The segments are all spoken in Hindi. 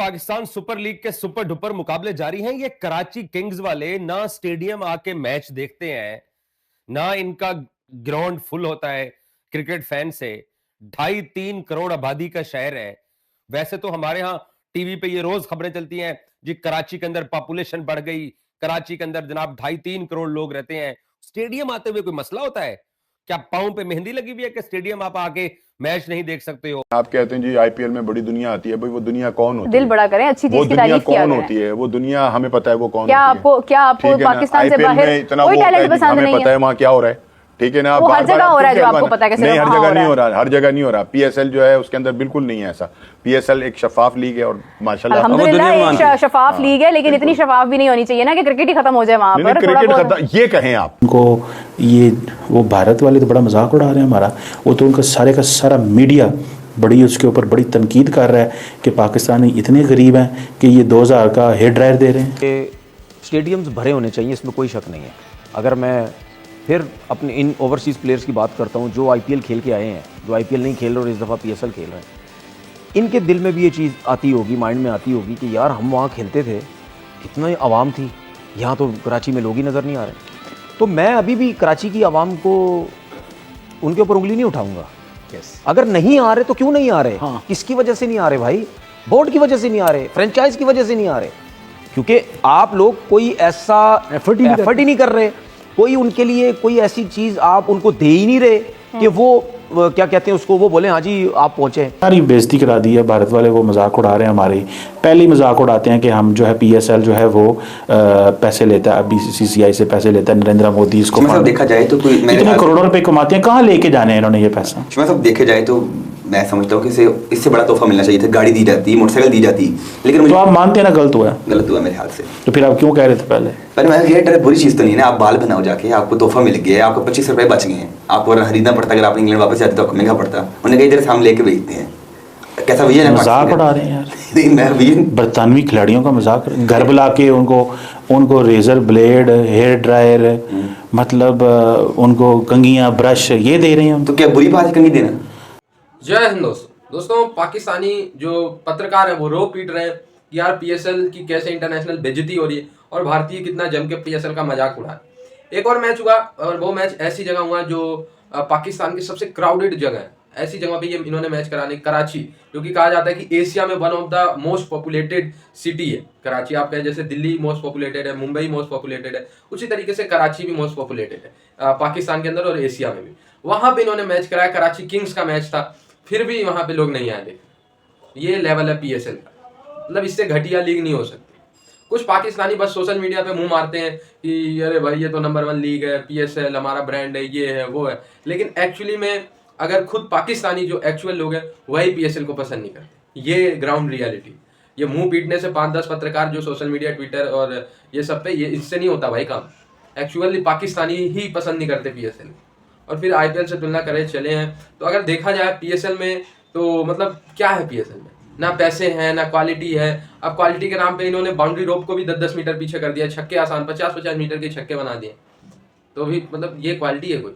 पाकिस्तान सुपर लीग के सुपर डुपर मुकाबले जारी हैं। ये कराची किंग्स वाले ना स्टेडियम आके मैच देखते हैं, ना इनका ग्राउंड फुल होता है क्रिकेट फैन से। 2.5-3 करोड़ आबादी का शहर है। वैसे तो हमारे यहाँ टीवी पे ये रोज खबरें चलती हैं जी, कराची के अंदर पॉपुलेशन बढ़ गई, कराची के अंदर जनाब 2.5-3 करोड़ लोग रहते हैं। स्टेडियम आते हुए कोई मसला होता है क्या? पांव पे मेहंदी लगी हुई है कि स्टेडियम आप आके मैच नहीं देख सकते हो? आप कहते हैं जी आईपीएल में बड़ी दुनिया आती है, भाई वो दुनिया कौन होती है? दिल बड़ा करें, अच्छी चीज की तारीफ किया कौन होती है? वो दुनिया हमें पता है वो कौन क्या होती है। क्या आपको पाकिस्तान से बाहर कोई टैलेंट पसंद नहीं है? हमें पता है वहाँ क्या हो रहा है, ठीक है ना। वो हर जगह हो रहा है जो आपको पता है कैसे? नहीं, हर जगह नहीं हो रहा, हर जगह नहीं हो रहा। पीएसएल जो है उसके अंदर बिल्कुल नहीं है ऐसा। पीएसएल एक शफाफ लीग है और माशाल्लाह अल्हम्दुलिल्लाह एक शफाफ लीग है, लेकिन इतनी शफाफ भी नहीं होनी चाहिए ना कि क्रिकेट ही खत्म हो जाए वहां पर। क्रिकेट खत्म ये कहें आप उनको, ये वो भारत वाले तो बड़ा मजाक उड़ा रहे हैं हमारा। वो तो उनका सारे का सारा मीडिया बड़ी उसके ऊपर बड़ी तनकीद कर रहा है कि पाकिस्तानी इतने गरीब हैं कि ये 2000 का हेयर ड्रायर दे रहे हैं। स्टेडियम्स भरे होने चाहिए, इसमें कोई शक नहीं है। अगर मैं फिर अपने इन ओवरसीज़ प्लेयर्स की बात करता हूँ जो आईपीएल खेल के आए हैं, जो आईपीएल नहीं खेल रहे और इस दफ़ा पीएसएल खेल रहे हैं, इनके दिल में भी ये चीज़ आती होगी, माइंड में आती होगी कि यार हम वहाँ खेलते थे, कितना आवाम थी, यहाँ तो कराची में लोग ही नज़र नहीं आ रहे। तो मैं अभी भी कराची की आवाम को उनके ऊपर उंगली नहीं उठाऊंगा। अगर नहीं आ रहे तो क्यों नहीं आ रहे? हाँ। किसकी वजह से नहीं आ रहे भाई? बोर्ड की वजह से नहीं आ रहे, फ्रेंचाइज की वजह से नहीं आ रहे, क्योंकि आप लोग कोई ऐसा एफर्ट ही नहीं कर रहे, कोई उनके लिए कोई ऐसी चीज आप उनको दे ही नहीं रहे कि वो क्या कहते हैं उसको, वो बोले हाँ जी आप पहुंचे। सारी बेइज्जती करा दी है भारत वाले। वो मजाक उड़ा रहे हैं हमारे, पहले ही मजाक उड़ाते हैं कि हम जो है पीएसएल जो है वो पैसे लेता है, बीसीसीआई से पैसे लेता है नरेंद्र मोदी। इसको मतलब देखा जाए तो कोई इतने करोड़ों रुपए कमाते हैं, कहाँ लेके जाने हैं इन्होंने ये पैसा? मतलब देखा जाए तो मैं समझता हूँ कि इससे बड़ा तोहफा मिलना चाहिए था। गाड़ी दी जाती, मोटरसाइकिल दी जाती, लेकिन मुझे तो आप मानते हैं ना गलत हुआ? गलत हुआ मेरे हाथ से। तो फिर आप क्यों कह रहे थे पहले? पर मैं ये डर बुरी चीज़ तो नहीं है ना। आप बाल बनाओ जाके, आपको तोहफा मिल गया, आपको 25 रुपए बच गए हैं, आपको खरीदना पड़ता, अगर आप इंग्लैंड वापस जाते तो आपको महंगा पड़ता। उन्होंने कहा इधर से हम लेके भेजते हैं। कैसा विजन है? मजाक उड़ा रहे हैं यार। मैं विजन बरतानवी खिलाड़ियों का मजाक, घर बुला के उनको रेजर ब्लेड, हेयर ड्रायर, मतलब उनको कंघियां, ब्रश ये दे रहे हैं। तो क्या बुरी बात है कंघी देना? जय हिंद दोस्तों, पाकिस्तानी जो पत्रकार हैं वो रो पीट रहे हैं कि यार पीएसएल की कैसे इंटरनेशनल बेइज्जती हो रही है और भारतीय कितना जम के पीएसएल का मजाक उड़ा है। एक और मैच हुआ और वो मैच ऐसी जगह हुआ जो पाकिस्तान की सबसे क्राउडेड जगह है। ऐसी जगह पे ये इन्होंने मैच कराने, कराची, जो कि कहा जाता है कि एशिया में one of the most populated city है कराची। आप कहें जैसे दिल्ली मोस्ट पॉपुलेटेड है, मुंबई मोस्ट पॉपुलेटेड है, उसी तरीके से कराची भी मोस्ट पॉपुलेटेड है पाकिस्तान के अंदर और एशिया में भी। वहां पे इन्होंने मैच कराया, कराची किंग्स का मैच था, फिर भी वहां पे लोग नहीं आए थे। ये लेवल है पीएसएल का, मतलब इससे घटिया लीग नहीं हो सकती। कुछ पाकिस्तानी बस सोशल मीडिया पे मुंह मारते हैं कि अरे भाई ये तो नंबर 1 लीग है, पीएसएल हमारा ब्रांड है, ये है वो है, लेकिन एक्चुअली में अगर खुद पाकिस्तानी जो एक्चुअल लोग हैं वही पीएसएल को पसंद नहीं करते। ये ग्राउंड रियलिटी। ये मुंह पीटने से 5-10 पत्रकार जो सोशल मीडिया, ट्विटर और ये सब पे, ये इससे नहीं होता भाई काम। एक्चुअली पाकिस्तानी ही पसंद नहीं करते पीएसएल। और फिर आईपीएल से तुलना करे चले हैं तो अगर देखा जाए पीएसएल में तो मतलब क्या है पीएसएल में? ना पैसे हैं ना क्वालिटी है। अब क्वालिटी के नाम पे इन्होंने बाउंड्री रोप को भी 10-10 मीटर पीछे कर दिया, छक्के आसान 50-50 मीटर के छक्के बना दिए। तो भी मतलब ये क्वालिटी है कोई?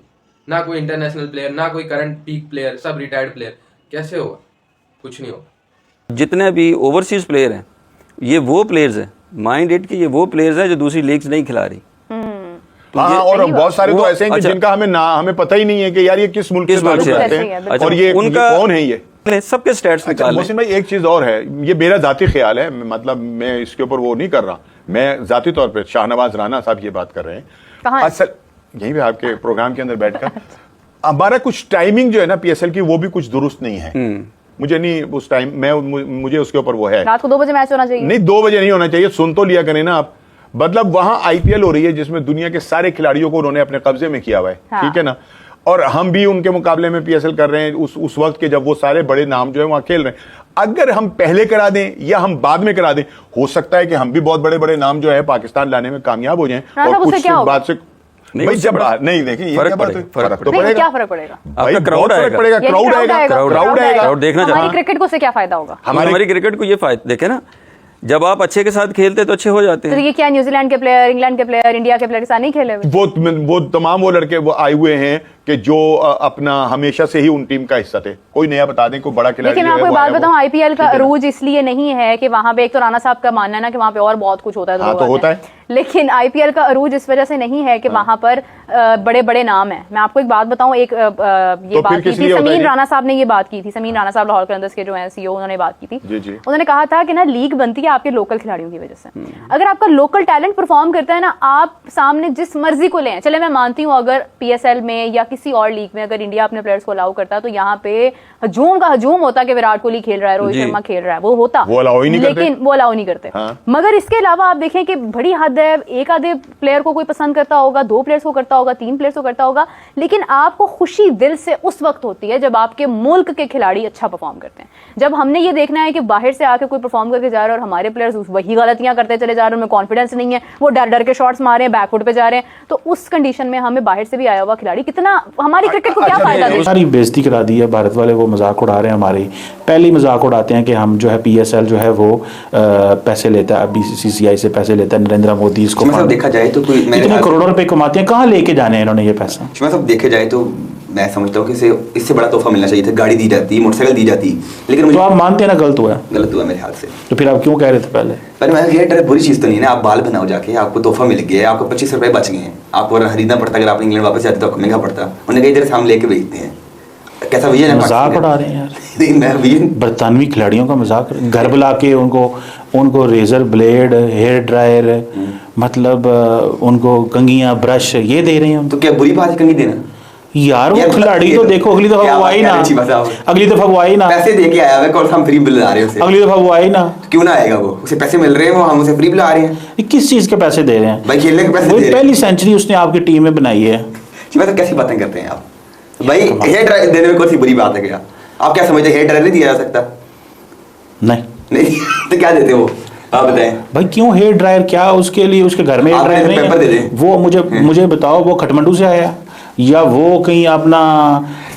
ना कोई इंटरनेशनल प्लेयर, ना कोई करंट पीक प्लेयर, सब रिटायर्ड प्लेयर। कैसे होगा? कुछ नहीं होगा। जितने भी ओवरसीज प्लेयर हैं ये वो प्लेयर्स हैं, माइंड इट कि ये वो प्लेयर्स हैं जो दूसरी लीग्स नहीं खिला रही। हाँ, और बहुत सारे तो ऐसे हैं कि जिनका हमें पता ही नहीं है कि यार ये किस मुल्क से आते हैं और ये कौन है। ये सबके स्टैट्स निकाल। मोहसिन भाई एक चीज और है, ये मेरा जाती ख्याल है, मतलब मैं इसके ऊपर वो नहीं कर रहा, मैं जाती तौर पे शाहनवाज राणा साहब ये बात कर रहे हैं असल यहीं पे आपके प्रोग्राम के अंदर बैठकर। हमारा कुछ टाइमिंग जो है ना पीएसएल की वो भी कुछ दुरुस्त नहीं है। मुझे नहीं उस टाइम मुझे उसके ऊपर वो है, रात को 2 बजे मैच होना चाहिए। नहीं 2 बजे नहीं होना चाहिए, सुन तो लिया करें ना आप। मतलब वहां आईपीएल हो रही है जिसमें दुनिया के सारे खिलाड़ियों को उन्होंने अपने कब्जे में किया हुआ है। हाँ। ठीक है ना, और हम भी उनके मुकाबले में पीएसएल कर रहे हैं उस वक्त के जब वो सारे बड़े नाम जो है वहां खेल रहे हैं। अगर हम पहले करा दें या हम बाद में करा दें, हो सकता है कि हम भी बहुत बड़े बड़े नाम जो है पाकिस्तान लाने में कामयाब हो जाएं। और कुछ बात से भाई जब नहीं देखिए ये फर्क तो पड़ेगा। क्या फर्क पड़ेगा? आपका क्राउड आएगा, क्राउड आएगा, क्राउड देखना। हमारी क्रिकेट को से क्या फायदा होगा? हमारी क्रिकेट को ये फायदा देखे ना, जब आप अच्छे के साथ खेलते तो अच्छे हो जाते तो हैं। ये क्या न्यूजीलैंड के प्लेयर, इंग्लैंड के प्लेयर, इंडिया के प्लेयर के साथ नहीं खेले हुए? वो तमाम वो लड़के वो आए हुए हैं कि जो अपना हमेशा से ही उन टीम का हिस्सा थे। कोई नया बता दें, कोई बड़ा खिलाड़ी। लेकिन मैं आपको एक बात बताऊं, आईपीएल का अरूज इसलिए नहीं है कि वहां पे, एक तो राणा साहब का मानना है ना कि वहां पे और बहुत कुछ होता है, हाँ, तो होता है। लेकिन आईपीएल का अरूज इस वजह से नहीं है कि वहां पर बड़े बड़े नाम हैं। मैं आपको एक बात बताऊं, एक ये बात की थी समीर राणा साहब ने, ये बात की थी समीर राणा साहब, लाहौर कलंदर्स के जो हैं सीईओ, उन्होंने बात की थी। उन्होंने कहा था कि ना लीग बनती है आपके लोकल खिलाड़ियों की वजह से। अगर आपका लोकल टैलेंट परफॉर्म करता है ना, आप सामने जिस मर्जी को लें, चले मैं मानती हूँ अगर पीएसएल में या किसी और लीग में अगर इंडिया अपने प्लेयर्स को अलाउ करता तो यहाँ पे हजूम का हजूम होता कि विराट कोहली खेल रहा है, रोहित शर्मा खेल रहा है, वो होता, लेकिन वो अलाउ नहीं करते। मगर इसके अलावा आप देखें कि बड़ी हद है, एक आधे प्लेयर को कोई पसंद करता होगा, 2 प्लेयर्स को करता होगा, 3 प्लेयर्स को करता होगा, लेकिन आपको खुशी दिल से उस वक्त होती है जब आपके मुल्क के खिलाड़ी अच्छा परफॉर्म करते हैं। जब हमने ये देखना है कि बाहर से आके कोई परफॉर्म करके जा रहा है और हमारे प्लेयर्स वही गलतियां करते चले जा रहे हैं, उनमें कॉन्फिडेंस नहीं है, वो डर डर के शॉट्स मार रहे हैं, बैकफुट पे जा रहे हैं, तो उस कंडीशन में हमें बाहर से भी आया हुआ खिलाड़ी कितना हमारी क्रिकेट को क्या फायदा दे? सारी बेइज्जती करा दी है भारत वाले, वो मजाक उड़ा रहे हैं हमारी। पहले ही मजाक उड़ाते हैं कि हम जो है पीएसएल जो है वो पैसे लेता है, बीसीसीआई से पैसे लेता है, नरेंद्र मोदी इसको देखा जाए तो कोई इतने करोड़ों रुपए कमाते हैं, कहाँ लेके जाने हैं इन्होंने ये पैसा? सब देखे जाए तो मैं समझता हूँ कि इससे बड़ा तोहफा मिलना चाहिए था। गाड़ी दी जाती, मोटरसाइकिल दी जाती, लेकिन मुझे तो आप मानते हैं ना गलत हुआ? गलत हुआ मेरे हाथ से। तो फिर आप क्यों कह रहे थे पहले? पर मैं ये डर बुरी चीज़ तो नहीं है ना। आप बाल बनाओ जाके, आपको तोहफा मिल गया, आपको 25 रुपए बच गए हैं, आपको खरीदना पड़ता, अगर आप इंग्लैंड वापस जाते तो आपको महंगा पड़ता। उन्होंने कहा इधर से हम लेके भेजते हैं। कैसा विजन है? मजाक उड़ा रहे हैं यार। मैं विजन बरतानवी खिलाड़ियों का मजाक, घर बुला के उनको रेजर ब्लेड, हेयर ड्रायर, मतलब उनको कंघियां, ब्रश ये दे रहे हैं। तो क्या बुरी बात है कंघी देना? यार वो खिलाड़ी तो देखो, अगली दफा वो आई ना, अगली दफा वो आई ना, पैसे दे के आया है, कौन सा हम फ्री बिल ला रहे हैं उसे? अगली दफा वो आई ना, क्यों ना आएगा? वो उसे पैसे मिल रहे हैं, वो हम उसे फ्री बिल ला रहे हैं। किस चीज के पैसे दे रहे हैं भाई? खेलने के पैसे दे रहे हैं। पहली सेंचुरी उसने आपकी टीम में बनाई है। तो कैसी बातें करते हैं आप भाई? हेयर ड्रायर देने में कौन सी बुरी बात है? क्या आप क्या समझते हैं हेयर ड्रायर नहीं दिया जा सकता? नहीं तो क्या देते हो आप बताएं भाई? क्यों हेयर ड्रायर? क्या उसके लिए उसके घर में हेयर ड्रायर नहीं पेपर दे दें? वो मुझे बताओ, वो खटमंडू से आया या वो कहीं अपना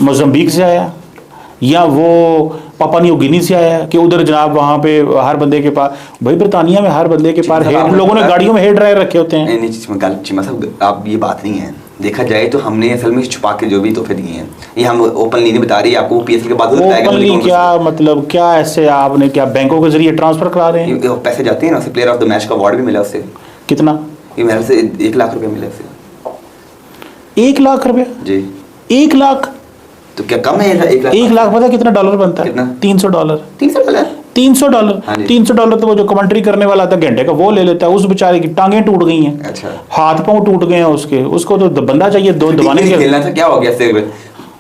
मोज़म्बिक से आया या वो पापा न्यू गिनी से आया कि उधर जनाब वहाँ पे हर बंदे के पास? भाई ब्रिटानिया में हर बंदे के पास लोगों ने गाड़ियों में हेयर ड्रायर रखे होते हैं। नहीं, आप ये बात नहीं है। देखा जाए तो हमने असल में छुपा के जो भी तोहफे दिए हैं, ये हम ओपनली नहीं बता रही आपको। पीएसएल के बाद ओपनली क्या मतलब? क्या ऐसे आपने क्या बैंकों के जरिए ट्रांसफर करा रहे हैं? पैसे जाते हैं ना, उसे प्लेयर ऑफ द मैच का अवार्ड भी मिला उससे। कितना? ये मेरे से 1 लाख रुपए मिले उसे। 1 लाख रुपए? जी 1 लाख तो क्या कम है? 1 लाख पता कितना डॉलर बनता है? कितना? $300। $300? $300 तो वो जो कमेंट्री करने वाला था घंटे का, वो ले लेता है। उस बेचारे की टांगें टूट गई हैं। अच्छा। हाथ पांव टूट गए हैं उसको तो बंदा चाहिए दो दबाने के लिए। खेलना था, क्या हो गया इससे?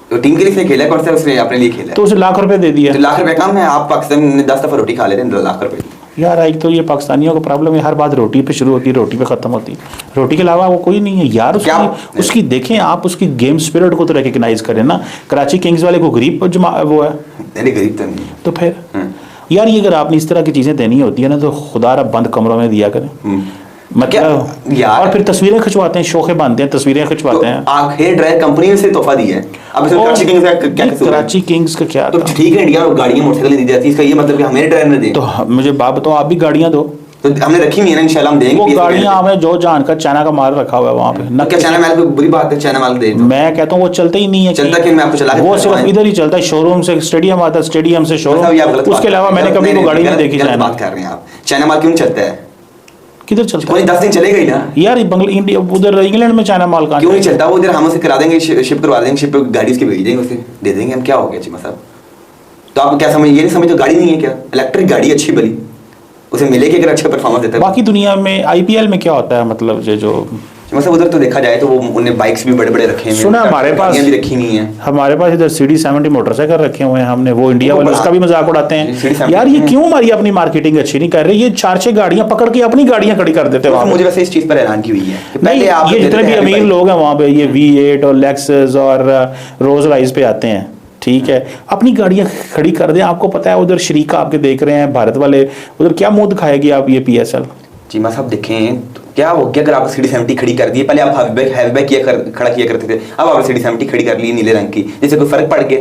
तो टीम के लिए खेला, कौन सा उसने अपने लिए खेला? तो उसे लाख रुपए दे दिया। तो लाख रुपए कम है? आप पाकिस्तान में 10 दफा रोटी खा लेते हैं, 2 लाख रुपए। यार एक तो ये पाकिस्तानियों का प्रॉब्लम है, हर बात रोटी पे शुरू होती है, रोटी पे खत्म होती है। रोटी के अलावा वो कोई नहीं है यार। उसकी देखें आप, उसकी गेम स्पिरिट को तो रिकग्नाइज करें ना। कराची किंग्स वाले को गरीब वो है? नहीं, गरीब तो नहीं। तो फिर यार ये अगर आपने इस तरह की चीजें देनी होती है ना, तो खुदा रब बंद कमरों में दिया करें। मतलब यार, और फिर तस्वीरें खिंचवाते हैं, शोखे बांधते हैं, तस्वीरें खिंचवाते हैं। आप हेयर ड्रायर कंपनी से तोहफा दिया है। अब कराची किंग्स का क्या कसूर है? कराची किंग्स का क्या? तो ठीक है, इंडिया में गाड़ियां मोटरसाइकिल दी जाती है, इसका ये मतलब कि हम हेयर ड्रायर न दें? तो मुझे बात बताओ, आप भी गाड़ियां दो। तो हमने रखी हुई है ना, इंशाल्लाह हम देंगे। वो गाड़ियां हमें जो जान का चाइना का माल रखा हुआ है वहाँ पे। न क्या चाइना माल? कोई बुरी बात है चाइना माल दे? मैं कहता हूँ वो चलता ही नहीं है। चलता क्यों? मैं आपको चला, वो सिर्फ इधर ही चलता है, शोरूम से स्टेडियम आता है, स्टेडियम से शोरूम। उसके अलावा मैंने कभी वो गाड़ी नहीं देखी। चाइना बात कर रहे हैं आप? चाइना माल क्यों चलता है? किधर चलता है? 10 दिन चलेगा ही ना यार। इंडिया उधर इंग्लैंड में चाइना माल का क्यों नहीं चलता? वो इधर हम उसे करा देंगे, शिप करवा देंगे, शिप पे गाड़ी उसकी भेज देंगे, उसे दे देंगे हम। क्या हो गया चीमा साहब? तो आप क्या समझ, ये नहीं समझ? तो गाड़ी नहीं है क्या? इलेक्ट्रिक गाड़ी अच्छी भली, उसे मिलेगी अगर अच्छा परफॉर्मेंस देता है। बाकी दुनिया में आईपीएल में क्या होता है? मतलब जो मतलब उधर तो देखा जाए तो वो उन्होंने बाइक्स भी बड़े बड़े रखे हैं। सुना हमारे पास भी रखी नहीं है। हमारे पास इधर CD70 मोटरसाइकिल रखे हुए हैं हमने। वो इंडिया वाले उसका भी मजाक उड़ाते हैं। यार ये क्यों हमारी अपनी मार्केटिंग अच्छी नहीं कर रहे? ये 4-6 गाड़ियां पकड़ के अपनी गाड़ियां खड़ी कर देते हैं। मुझे वैसे इस चीज पर हैरान की हुई है। नहीं, ये जितने भी अमीर लोग हैं वहाँ पे, ये V8 और लेक्सस और रोज राइस पे आते हैं, ठीक है, अपनी गाड़ियां खड़ी कर दें। आपको पता है उधर शरीका आपके देख रहे हैं भारत वाले, उधर क्या मुंह दिखाएगी आप ये PSL? चीमा साहब देखें तो क्या हो गया अगर आप CD70 खड़ी कर दी? पहले आप हैचबैक खड़ा किया करते थे, अब आप CD70 खड़ी कर ली नीले रंग की, जिससे कोई फर्क पड़ गया?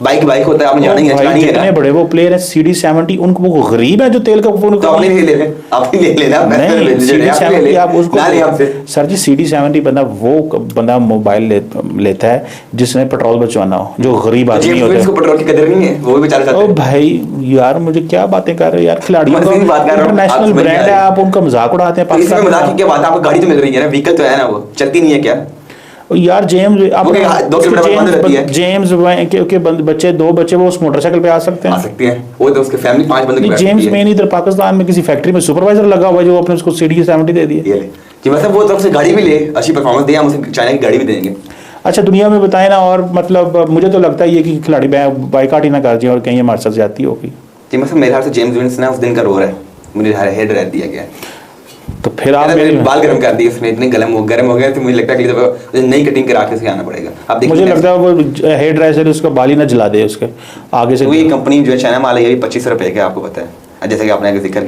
बाइक बाइक होता है, आपने जाना ही है, चलानी है जितने ना। बड़े वो प्लेयर है CD70, उनको वो गरीब है जो तेल का तो आपने ले लेना, आप ही ले लेना। नहीं, CD70 आप उसको ना ले आपसे। सर जी, CD70 बंदा वो बंदा मोबाइल लेता है जिसने पेट्रोल बचवाना हो, जो गरीब आदमी होता है। पेट्रोल की कदर नहीं है, वो भी बेचारे ओ भाई यार, मुझे क्या बातें कर रहे हो यार, खिलाड़ियों का इंटरनेशनल ब्रांड है, आप उनका मजाक उड़ाते हैं। पाकिस्तान मजाक की क्या बात है, आपको गाड़ी तो मिल रही है ना, व्हीकल तो है ना, वो चलती नहीं है क्या यार? जेम्स के बच्चे, 2 बच्चे वो उस मोटरसाइकिल पे आ सकते हैं, वो तो उसके फैमिली 5 बंदे की जेम्स मेन इधर पाकिस्तान में किसी फैक्ट्री में सुपरवाइजर लगा हुआ है जो आपने उसको CD70 दे दिए। कि मतलब वो तरफ से गाड़ी भी ले, अच्छी परफॉर्मेंस दे, हम उसे चाइना की गाड़ी भी देंगे। अच्छा, दुनिया में बताए ना, और मतलब मुझे तो लगता है ये कि खिलाड़ी बाइकाट ही ना कर जाए और कहीं हमारे साथ जाती होगी। जी मतलब मेरे ख्याल से जेम्स विंस ना उस दिन का रो रहा है, मुझे हेड रेड दिया गया है। तो फिर आप मेरे बाल गर्म कर दिए उसने, इतने गर्म हो गए तो मुझे लगता है कि नई कटिंग करा के उसे आना पड़ेगा। अब मुझे लगता है वो हेयर ड्रायर से उसका बाल ही ना जला दे उसके आगे से। तो ये कंपनी जो है चाइना माल है, ये 2500 रुपए का, आपको पता है, जैसे कि आपने जिक्र